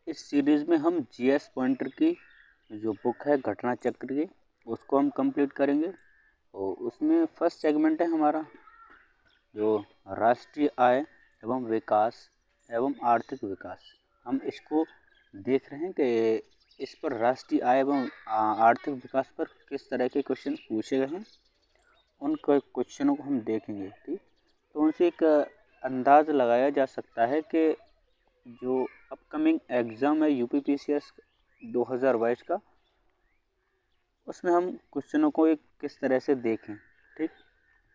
इस सीरीज़ में हम जीएस पॉइंटर की जो बुक है घटना चक्र की, उसको हम कंप्लीट करेंगे। और उसमें फर्स्ट सेगमेंट है हमारा जो राष्ट्रीय आय एवं विकास एवं आर्थिक विकास। हम इसको देख रहे हैं कि इस पर राष्ट्रीय आय एवं आर्थिक विकास पर किस तरह के क्वेश्चन पूछे गए हैं, उन क्वेश्चनों को हम देखेंगे। ठीक, तो उनसे एक अंदाज़ लगाया जा सकता है कि जो अपकमिंग एग्ज़ाम है यूपीपीसीएस 2022 का, उसमें हम क्वेश्चनों को एक किस तरह से देखें। ठीक,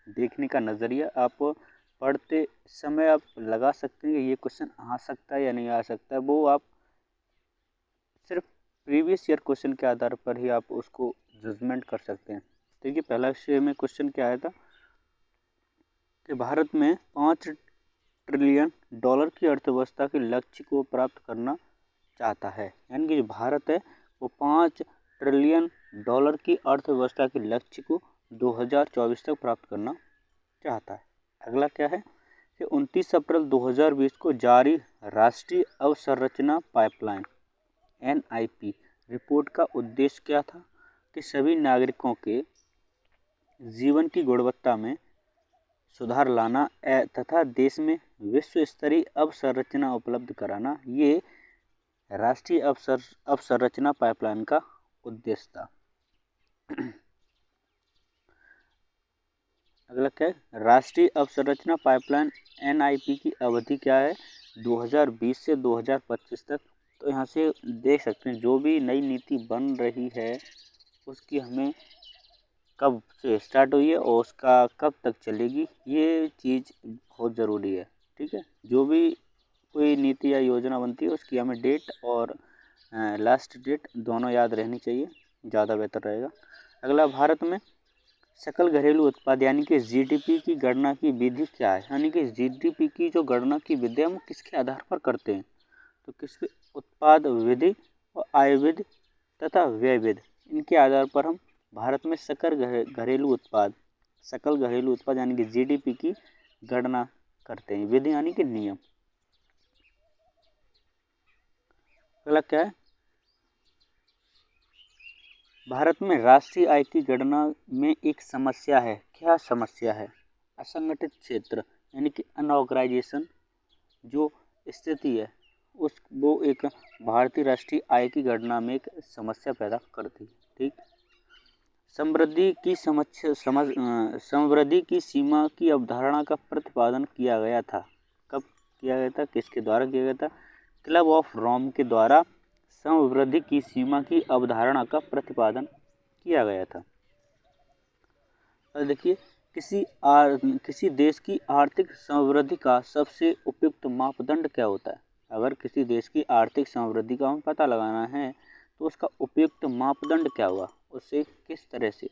देखने का नज़रिया आप पढ़ते समय आप लगा सकते हैं कि ये क्वेश्चन आ सकता है या नहीं आ सकता है, वो आप सिर्फ प्रीवियस ईयर क्वेश्चन के आधार पर ही आप उसको जजमेंट कर सकते हैं। देखिए पहला शेयर में क्वेश्चन क्या आया था कि भारत में 5 ट्रिलियन डॉलर की अर्थव्यवस्था के लक्ष्य को प्राप्त करना चाहता है। यानी कि जो भारत है वो 5 ट्रिलियन डॉलर की अर्थव्यवस्था के लक्ष्य को 2024 तक प्राप्त करना चाहता है। अगला क्या है कि 29 अप्रैल 2020 को जारी राष्ट्रीय अवसंरचना पाइपलाइन NIP रिपोर्ट का उद्देश्य क्या था कि सभी नागरिकों के जीवन की गुणवत्ता में सुधार लाना तथा देश में विश्व स्तरीय अवसंरचना उपलब्ध कराना, ये राष्ट्रीय अवसंरचना पाइपलाइन का उद्देश्य था। अगला क्या है, राष्ट्रीय अवसंरचना पाइपलाइन NIP की अवधि क्या है 2020 से 2025 तक। तो यहाँ से देख सकते हैं जो भी नई नीति बन रही है उसकी हमें कब से स्टार्ट हुई है और उसका कब तक चलेगी, ये चीज़ बहुत ज़रूरी है। ठीक है, जो भी कोई नीति या योजना बनती है उसकी हमें डेट और लास्ट डेट दोनों याद रहनी चाहिए, ज़्यादा बेहतर रहेगा। अगला, भारत में सकल घरेलू उत्पाद यानी कि GDP की गणना की विधि क्या है। यानी कि GDP की जो गणना की विधि हम किसके आधार पर करते हैं, तो किसके उत्पाद विधि और आय विधि तथा व्यय विधि, इनके आधार पर हम भारत में सकल घरेलू उत्पाद यानी कि GDP की गणना करते हैं। विधि यानी कि नियम। अगला क्या है, भारत में राष्ट्रीय आय की गणना में एक समस्या है। क्या समस्या है? असंगठित क्षेत्र यानी कि अनऑर्गेनाइजेशन जो स्थिति है वो एक भारतीय राष्ट्रीय आय की गणना में एक समस्या पैदा करती है। ठीक, समृद्धि की सीमा की अवधारणा का प्रतिपादन किया गया था। कब किया गया था, किसके द्वारा किया गया था? क्लब ऑफ रोम के द्वारा समृद्धि की सीमा की अवधारणा का प्रतिपादन किया गया था। और देखिए, किसी देश की आर्थिक समृद्धि का सबसे उपयुक्त मापदंड क्या होता है? अगर किसी देश की आर्थिक समृद्धि का हमें पता लगाना है तो उसका उपयुक्त मापदंड क्या हुआ, उससे किस तरह से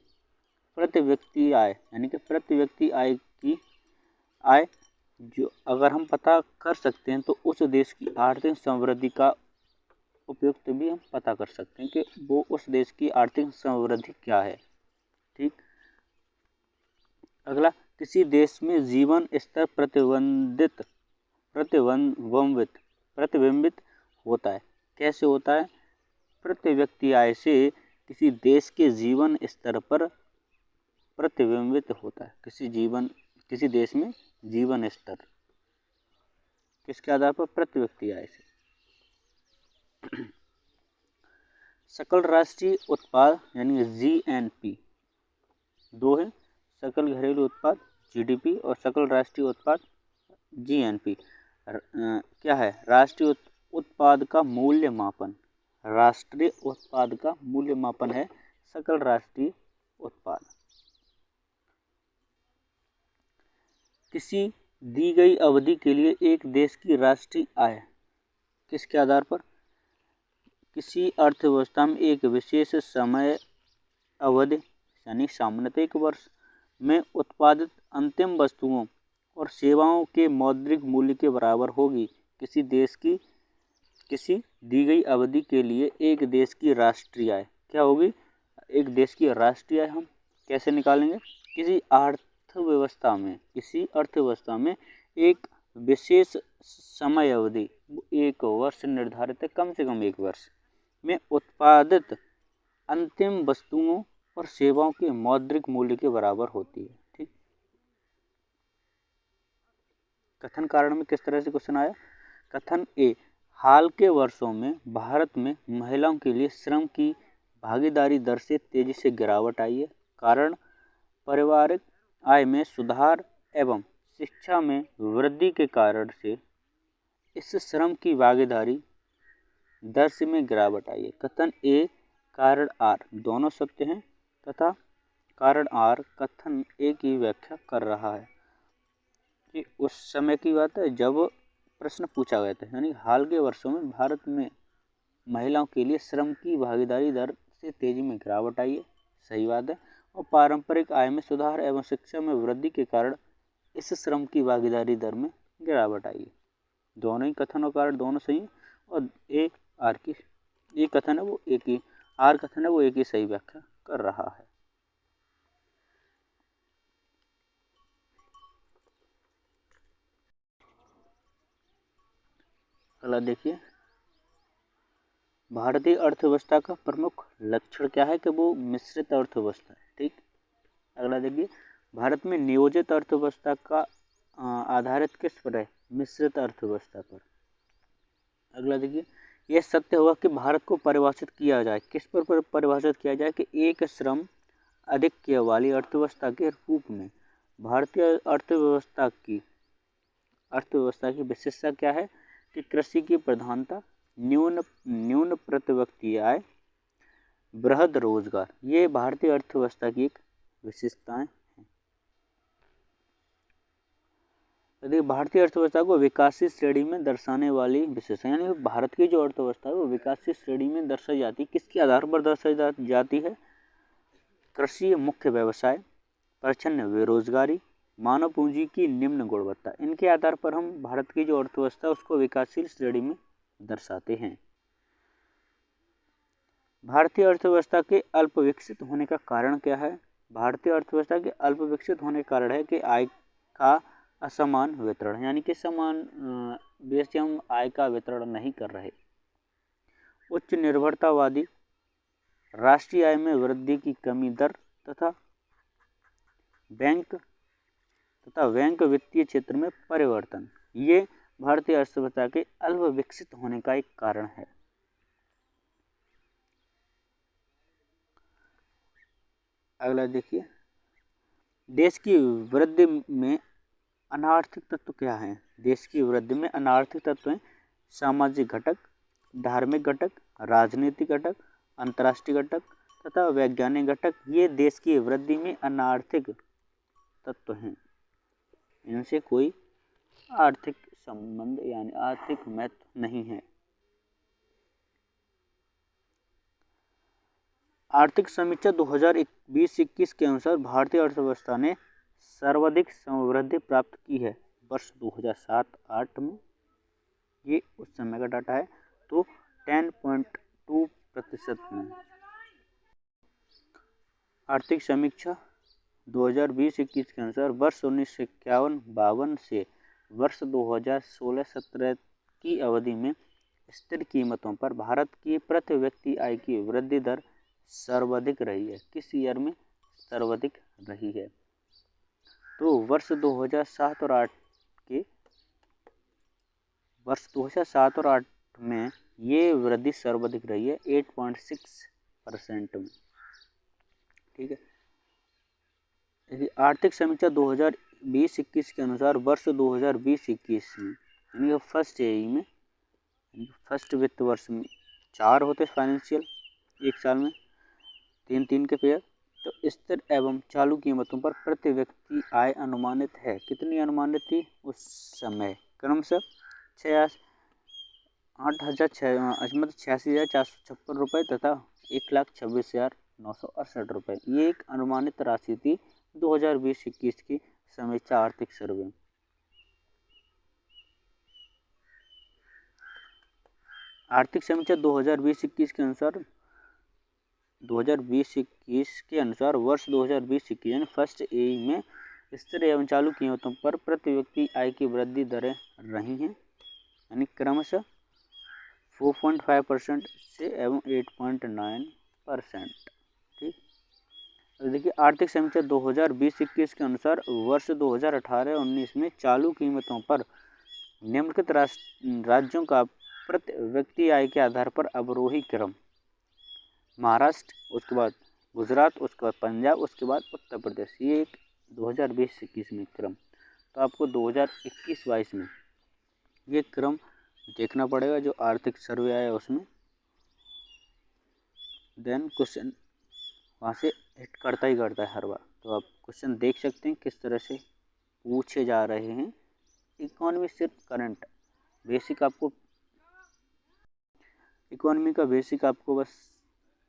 प्रति व्यक्ति आय यानी कि प्रति व्यक्ति आय की आय जो अगर हम पता कर सकते हैं तो उस देश की आर्थिक समृद्धि का उपयुक्त भी हम पता कर सकते हैं कि वो उस देश की आर्थिक समृद्धि क्या है। ठीक, अगला, किसी देश में जीवन स्तर प्रतिबिंबित होता है। कैसे होता है? प्रति व्यक्ति आय से किसी देश के जीवन स्तर पर प्रतिबिंबित होता है। किसी देश में जीवन स्तर किसके आधार पर? प्रति व्यक्ति आय से। सकल राष्ट्रीय उत्पाद यानी GNP दो है, सकल घरेलू उत्पाद GDP और सकल राष्ट्रीय उत्पाद GNP। क्या है? राष्ट्रीय उत्पाद का मूल्य मापन। राष्ट्रीय उत्पाद का मूल्य मापन है सकल राष्ट्रीय उत्पाद। किसी दी गई अवधि के लिए एक देश की राष्ट्रीय आय किसके आधार पर? किसी अर्थव्यवस्था में एक विशेष समय अवधि यानी सामान्यतः 1 वर्ष में उत्पादित अंतिम वस्तुओं और सेवाओं के मौद्रिक मूल्य के बराबर होगी। किसी दी गई अवधि के लिए एक देश की राष्ट्रीय आय क्या होगी? एक देश की राष्ट्रीय आय हम कैसे निकालेंगे? किसी अर्थव्यवस्था में एक विशेष समय अवधि 1 वर्ष निर्धारित है, कम से कम 1 वर्ष में उत्पादित अंतिम वस्तुओं और सेवाओं के मौद्रिक मूल्य के बराबर होती है। ठीक, कथन कारण में किस तरह से क्वेश्चन आया। कथन ए, हाल के वर्षों में भारत में महिलाओं के लिए श्रम की भागीदारी दर से तेजी से गिरावट आई है। कारण पारिवारिक आय में सुधार एवं शिक्षा में वृद्धि के कारण से इस श्रम की भागीदारी दर से में गिरावट आई है। कथन ए कारण आर दोनों सत्य हैं तथा कारण आर कथन ए की व्याख्या कर रहा है कि उस समय की बात है जब प्रश्न पूछा गया था, यानी हाल के वर्षों में भारत में महिलाओं के लिए श्रम की भागीदारी दर से तेजी में गिरावट आई है, सही बात है। और पारंपरिक आय में सुधार एवं शिक्षा में वृद्धि के कारण इस श्रम की भागीदारी दर में गिरावट आई है। दोनों ही कथन और कारण दोनों सही हैं और ए आर की ये कथन है वो एक ही आर कथन है वो एक ही सही व्याख्या कर रहा है। अगला देखिए, भारतीय अर्थव्यवस्था का प्रमुख लक्षण क्या है कि वो मिश्रित अर्थव्यवस्था है। ठीक, अगला देखिए, भारत में नियोजित अर्थव्यवस्था का आधारित किस पर है, मिश्रित अर्थव्यवस्था पर। अगला देखिए, यह सत्य हुआ कि भारत को परिभाषित किया जाए, किस पर परिभाषित किया जाए कि एक श्रम आधिक्य वाली अर्थव्यवस्था के रूप में। भारतीय अर्थव्यवस्था की विशेषता क्या है कि कृषि की प्रधानता, न्यून प्रति व्यक्ति आय, बृहद रोजगार, ये भारतीय अर्थव्यवस्था की एक विशेषताएं हैं। यदि भारतीय अर्थव्यवस्था को विकासशील श्रेणी में दर्शाने वाली विशेषता, यानी भारत की जो अर्थव्यवस्था है वो विकासशील श्रेणी में दर्शाई जाती है, किसके आधार पर दर्शाई जाती है, कृषि मुख्य व्यवसाय, प्रच्छन्न बेरोजगारी, मानव पूंजी की निम्न गुणवत्ता, इनके आधार पर हम भारत की जो अर्थव्यवस्था है उसको विकासशील श्रेणी में दर्शाते हैं। भारतीय अर्थव्यवस्था के अल्प विकसित होने का कारण क्या है। भारतीय अर्थव्यवस्था के अल्प विकसित होने का कारण है कि आय का असमान वितरण, यानी कि समान देश से हम आय का वितरण नहीं कर रहे। उच्च निर्भरतावादी, राष्ट्रीय आय में वृद्धि की कमी दर तथा बैंक वित्तीय क्षेत्र में परिवर्तन, ये भारतीय अर्थव्यवस्था के अल्प विकसित होने का एक कारण है। अगला देखिए, देश की वृद्धि में अनार्थिक तत्व क्या है। देश की वृद्धि में अनार्थिक तत्व हैं सामाजिक घटक, धार्मिक घटक, राजनीतिक घटक, अंतर्राष्ट्रीय घटक तथा वैज्ञानिक घटक, ये देश की वृद्धि में अनार्थिक तत्व हैं। इनसे कोई आर्थिक संबंध यानी आर्थिक महत्व नहीं है। आर्थिक समीक्षा 2020-21 के अनुसार भारतीय अर्थव्यवस्था ने सर्वाधिक समृद्धि प्राप्त की है वर्ष 2007-8 में, ये उस समय का डाटा है, तो 10.2% में। आर्थिक समीक्षा 2020-21 के अनुसार वर्ष 1951-52 से वर्ष 2016-17 की अवधि में स्थिर कीमतों पर भारत की प्रति व्यक्ति आय की वृद्धि दर सर्वाधिक रही है। किस ईयर में सर्वाधिक रही है, तो वर्ष 2007 और 8 में ये वृद्धि सर्वाधिक रही है 8.6% में। ठीक है, आर्थिक समीक्षा 2020-21 के अनुसार वर्ष 2020-21 में, यानी फर्स्ट एई में, फर्स्ट वित्त वर्ष में 4 होते फाइनेंशियल एक साल में, 3 के पेयर, तो स्थिर एवं चालू कीमतों पर प्रति व्यक्ति आय अनुमानित है। कितनी अनुमानित थी उस समय, क्रमशः 86,456 रुपये तथा 1,26,968 रुपये, ये एक अनुमानित राशि थी 2020-21 की समीक्षा आर्थिक सर्वे। आर्थिक समीक्षा 2020-21 के अनुसार 2020-21 के अनुसार वर्ष 2020-21 यानी फर्स्ट एई में स्थिर एवं चालू कीमतों पर प्रति व्यक्ति आय की वृद्धि दरें रही हैं यानी क्रमशः 4.5% से एवं 8.9%। ठीक, तो देखिए आर्थिक समीक्षा 2020-21 के अनुसार वर्ष 2018-19 में चालू कीमतों पर निम्नलिखित राज्यों का प्रति व्यक्ति आय के आधार पर अवरोही क्रम: महाराष्ट्र, उसके बाद गुजरात, उसके बाद पंजाब, उसके बाद उत्तर प्रदेश। ये एक 2020-21 में क्रम। तो आपको 2021-22 में ये क्रम देखना पड़ेगा जो आर्थिक सर्वे आया उसमें। देन क्वेश्चन वहाँ से हिट करता ही करता है हर बार। तो आप क्वेश्चन देख सकते हैं किस तरह से पूछे जा रहे हैं। इकोनॉमी सिर्फ करंट बेसिक, आपको इकोनॉमी का बेसिक आपको बस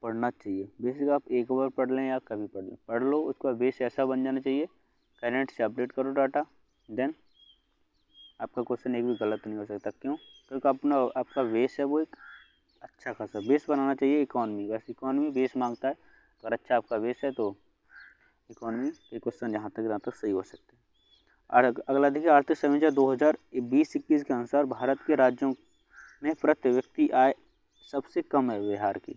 पढ़ना चाहिए। बेसिक आप एक बार पढ़ लें या कभी पढ़ लें, पढ़ लो, उसका बेस ऐसा बन जाना चाहिए। करंट से अपडेट करो डाटा, देन आपका क्वेश्चन एक भी गलत नहीं हो सकता। क्यों? क्योंकि आपका बेस है वो एक अच्छा खासा बेस बनाना चाहिए इकोनॉमी। बस इकोनॉमी बेस मांगता है, अगर अच्छा आपका बेस है तो इकोनॉमी के क्वेश्चन जहाँ तक सही हो सकते हैं। और अगला देखिए आर्थिक समीक्षा 2020-21 के अनुसार भारत के राज्यों में प्रति व्यक्ति आय सबसे कम है बिहार की।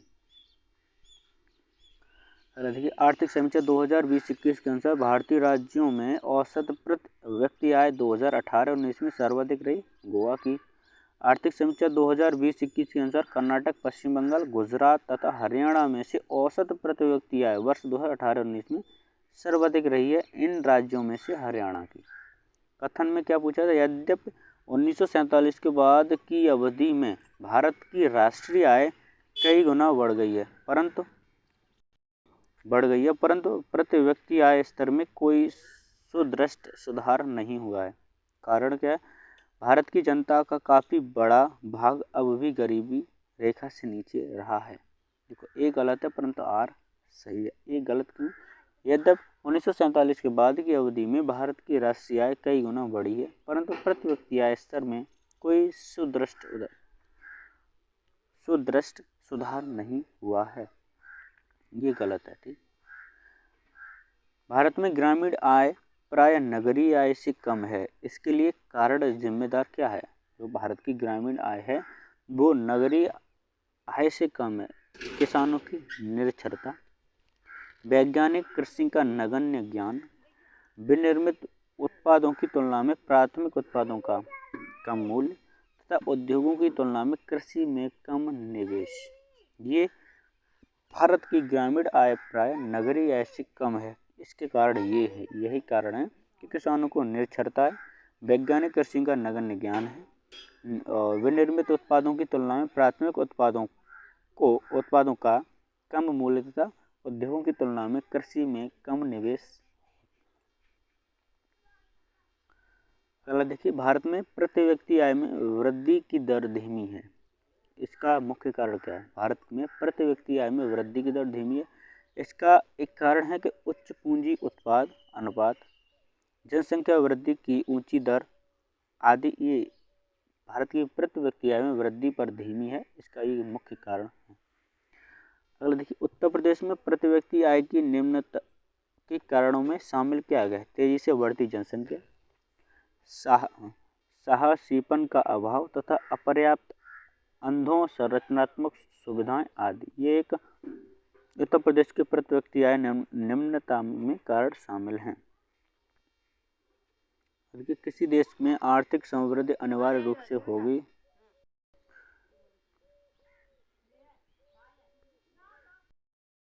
अगला देखिए आर्थिक समीक्षा 2020-21 के अनुसार भारतीय राज्यों में औसत प्रति व्यक्ति आय 2018-19 में सर्वाधिक रही गोवा की। आर्थिक समीक्षा 2020-21 के अनुसार कर्नाटक, पश्चिम बंगाल, गुजरात तथा हरियाणा में से औसत प्रति व्यक्ति आय वर्ष 2018-19 में सर्वाधिक रही है इन राज्यों में से हरियाणा की। कथन में क्या पूछा था? यद्यपि 1947 के बाद की अवधि में भारत की राष्ट्रीय आय कई गुना बढ़ गई है, परंतु प्रति व्यक्ति आय स्तर में कोई सुदृढ़ सुधार नहीं हुआ है। कारण क्या है? भारत की जनता का काफ़ी बड़ा भाग अब भी गरीबी रेखा से नीचे रहा है। देखो ए गलत है परंतु आर सही है। ए गलत क्यों? यद्यपि 1947 के बाद की अवधि में भारत की राष्ट्रीय आय कई गुना बढ़ी है, परंतु प्रति व्यक्ति आय स्तर में कोई सुदृढ़ सुधार नहीं हुआ है। ये गलत है। ठीक, भारत में ग्रामीण आय प्राय नगरीय आय से कम है। इसके लिए कारण जिम्मेदार क्या है? जो भारत की ग्रामीण आय है वो नगरीय आय से कम है। किसानों की निरक्षरता, वैज्ञानिक कृषि का नगण्य ज्ञान, विनिर्मित उत्पादों की तुलना में प्राथमिक उत्पादों का कम मूल्य तथा उद्योगों की तुलना में कृषि में कम निवेश। ये भारत की ग्रामीण आय प्राय नगरीय आय से कम है। इसके कारण यही कारण है कि किसानों को निरक्षरता है, वैज्ञानिक कृषि का नगण्य ज्ञान है, विनिर्मित उत्पादों की तुलना में प्राथमिक उत्पादों का कम मूल्य तथा उद्योगों की तुलना में कृषि में कम निवेश। अगला देखिए भारत में प्रति व्यक्ति आय में वृद्धि की दर धीमी है। इसका मुख्य कारण क्या है? भारत में प्रति व्यक्ति आय में वृद्धि की दर धीमी है। इसका एक कारण है कि उच्च पूंजी उत्पाद अनुपात, जनसंख्या वृद्धि की ऊंची दर आदि ये भारत की प्रति व्यक्ति आय में वृद्धि पर धीमी है। इसका ये मुख्य कारण है। अगला देखिए उत्तर प्रदेश में प्रति व्यक्ति आय की निम्नता के कारणों में शामिल किया गया है? तेजी से बढ़ती जनसंख्या, साहसीपन का अभाव तथा अपर्याप्त अंधों संरचनात्मक सुविधाएं आदि। ये एक उत्तर प्रदेश के प्रति व्यक्ति आय निम्नता में कारण शामिल हैं। किसी देश में आर्थिक समृद्धि अनिवार्य रूप से होगी